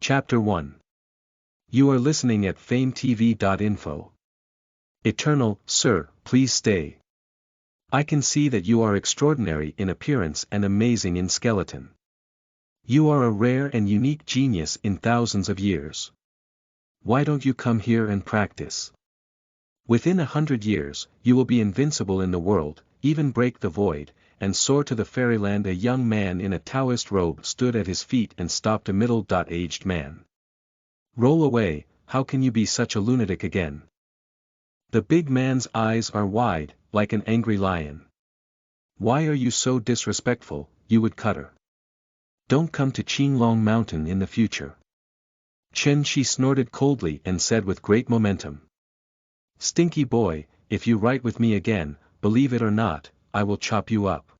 Chapter 1. You are listening at FameTV.info. Eternal, sir, please stay. I can see that you are extraordinary in appearance and amazing in skeleton. You are a rare and unique genius in thousands of years. Why don't you come here and practice? Within 100 years, you will be invincible in the world, even break the void, and soar to the fairyland. A young man in a Taoist robe stood at his feet and stopped a middle-aged man. Roll away, how can you be such a lunatic again? The big man's eyes are wide, like an angry lion. Why are you so disrespectful, you woodcutter? Don't come to Qinglong Mountain in the future. Chen Shi snorted coldly and said with great momentum. Stinky boy, if you write with me again, believe it or not, I will chop you up.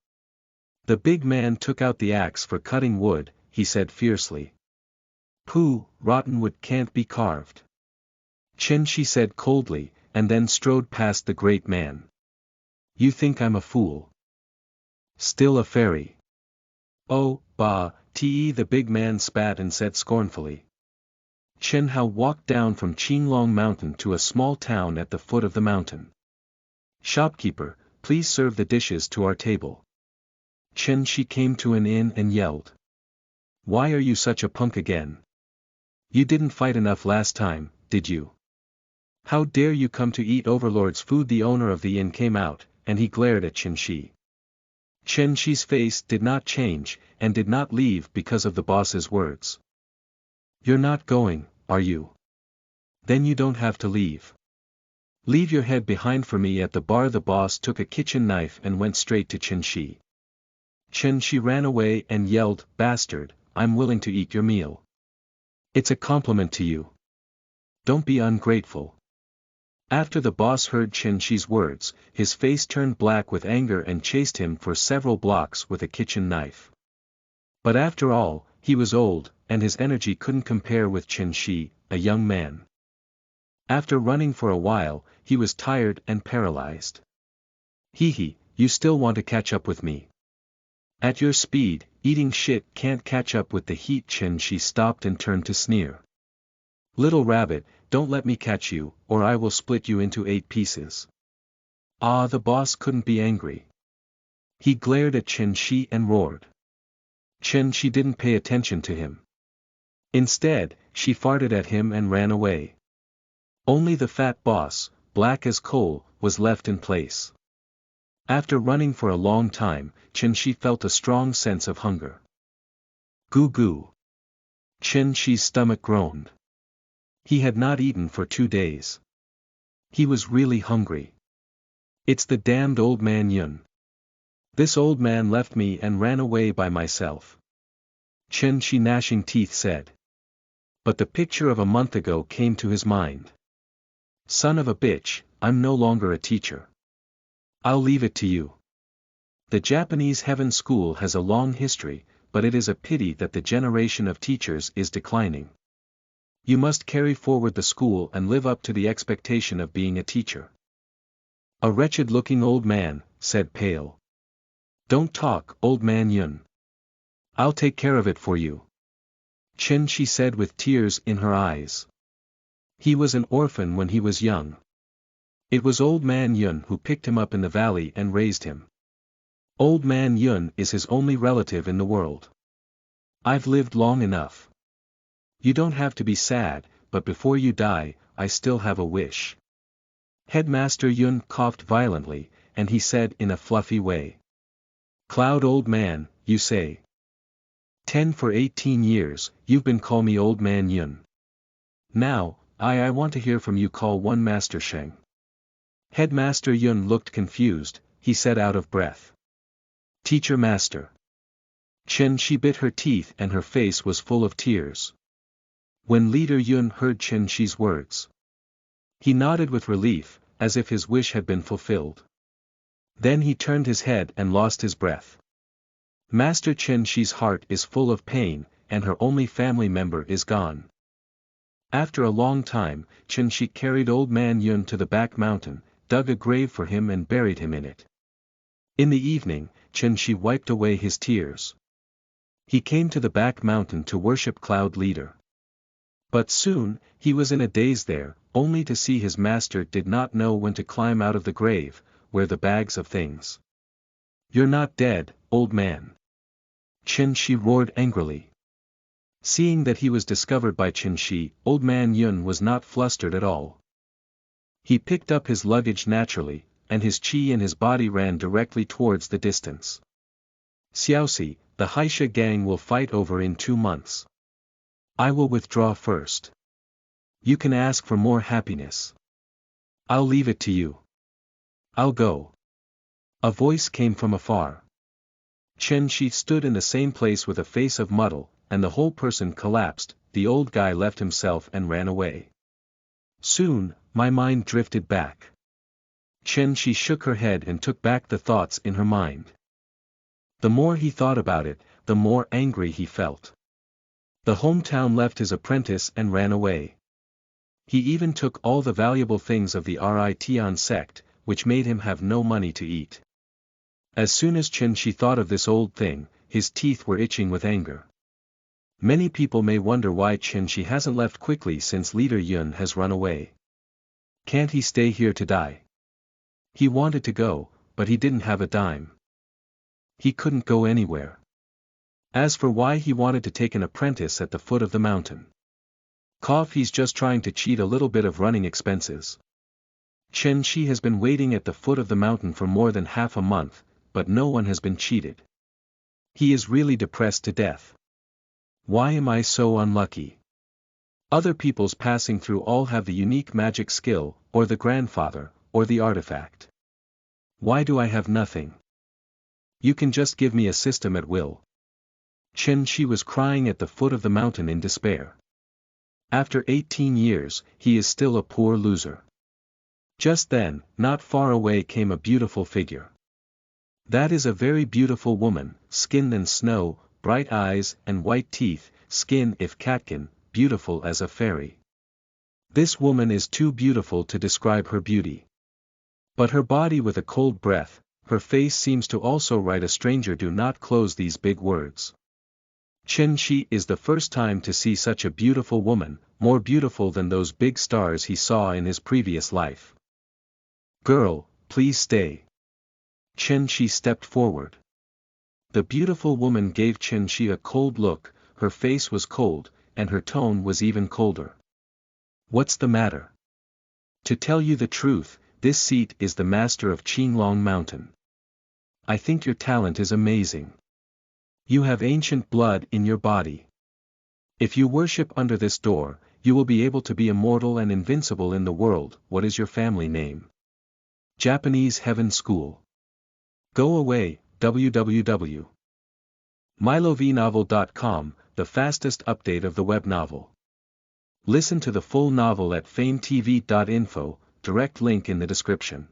The big man took out the axe for cutting wood, he said fiercely. Pooh, rotten wood can't be carved. Chen Shi said coldly, and then strode past the great man. You think I'm a fool? Still a fairy? Oh, bah, the big man spat and said scornfully. Chen Hao walked down from Qinglong Mountain to a small town at the foot of the mountain. Shopkeeper, please serve the dishes to our table. Chen Shi came to an inn and yelled. Why are you such a punk again? You didn't fight enough last time, did you? How dare you come to eat overlord's food? The owner of the inn came out, and he glared at Chen Shi. Chen Shi's face did not change, and did not leave because of the boss's words. You're not going, are you? Then you don't have to leave. Leave your head behind for me at the bar. The boss took a kitchen knife and went straight to Chen Shi. Chen Shi ran away and yelled, Bastard, I'm willing to eat your meal. It's a compliment to you. Don't be ungrateful. After the boss heard Chen Shi's words, his face turned black with anger and chased him for several blocks with a kitchen knife. But after all, he was old, and his energy couldn't compare with Chen Shi, a young man. After running for a while, he was tired and paralyzed. Hee, you still want to catch up with me? At your speed, eating shit can't catch up with the heat. Chen Shi stopped and turned to sneer. Little rabbit, don't let me catch you, or I will split you into 8 pieces. Ah, the boss couldn't be angry. He glared at Chen Shi and roared. Chen Shi didn't pay attention to him. Instead, she farted at him and ran away. Only the fat boss, black as coal, was left in place. After running for a long time, Chen Shi felt a strong sense of hunger. Goo goo. Chen Shi's stomach groaned. He had not eaten for 2 days. He was really hungry. It's the damned old man Yun. This old man left me and ran away by myself. Chen Shi gnashing teeth said. But the picture of a month ago came to his mind. Son of a bitch, I'm no longer a teacher. I'll leave it to you. The Japanese heaven school has a long history, but it is a pity that the generation of teachers is declining. You must carry forward the school and live up to the expectation of being a teacher. A wretched-looking old man, said Pale. Don't talk, old man Yun. I'll take care of it for you. Chen Shi said with tears in her eyes. He was an orphan when he was young. It was old man Yun who picked him up in the valley and raised him. Old man Yun is his only relative in the world. I've lived long enough. You don't have to be sad, but before you die, I still have a wish. Headmaster Yun coughed violently, and he said in a fluffy way. Cloud old man, you say. 10 for 18 years, you've been call me old man Yun. Now, I want to hear from you. Call one Master Sheng. Headmaster Yun looked confused, he said out of breath. Teacher master. Chen Shi bit her teeth and her face was full of tears. When Leader Yun heard Chen Shi's words, he nodded with relief, as if his wish had been fulfilled. Then he turned his head and lost his breath. Master Chen Shi's heart is full of pain, and her only family member is gone. After a long time, Chen Shi carried old man Yun to the back mountain, dug a grave for him and buried him in it. In the evening, Chen Shi wiped away his tears. He came to the back mountain to worship Cloud Leader. But soon, he was in a daze there, only to see his master did not know when to climb out of the grave, where the bags of things. "You're not dead, old man." Chen-shi roared angrily. Seeing that he was discovered by Chen-shi, old man Yun was not flustered at all. He picked up his luggage naturally, and his chi and his body ran directly towards the distance. "Xiaoxi, the Haisha gang will fight over in 2 months. I will withdraw first. You can ask for more happiness. I'll leave it to you. I'll go." A voice came from afar. Chen-shi stood in the same place with a face of muddle, and the whole person collapsed. The old guy left himself and ran away. Soon, my mind drifted back. Chen-shi shook her head and took back the thoughts in her mind. The more he thought about it, the more angry he felt. The hometown left his apprentice and ran away. He even took all the valuable things of the Rition sect, which made him have no money to eat. As soon as Chen-shi thought of this old thing, his teeth were itching with anger. Many people may wonder why Chen-shi hasn't left quickly since leader Yun has run away. Can't he stay here to die? He wanted to go, but he didn't have a dime. He couldn't go anywhere. As for why he wanted to take an apprentice at the foot of the mountain. He's just trying to cheat a little bit of running expenses. Chen-shi has been waiting at the foot of the mountain for more than half a month, but no one has been cheated. He is really depressed to death. Why am I so unlucky? Other peoples passing through all have the unique magic skill, or the grandfather, or the artifact. Why do I have nothing? You can just give me a system at will. Chen-shi was crying at the foot of the mountain in despair. After 18 years, he is still a poor loser. Just then, not far away came a beautiful figure. That is a very beautiful woman, skin than snow, bright eyes and white teeth, skin if catkin, beautiful as a fairy. This woman is too beautiful to describe her beauty. But her body with a cold breath, her face seems to also write a stranger do not close these big words. Chen-shi is the first time to see such a beautiful woman, more beautiful than those big stars he saw in his previous life. Girl, please stay. Chen-shi stepped forward. The beautiful woman gave Chen-shi a cold look, her face was cold, and her tone was even colder. What's the matter? To tell you the truth, this seat is the master of Qinglong Mountain. I think your talent is amazing. You have ancient blood in your body. If you worship under this door, you will be able to be immortal and invincible in the world. What is your family name? Japanese Heaven School. Go away, www.milovnovel.com, the fastest update of the web novel. Listen to the full novel at FameTV.info, direct link in the description.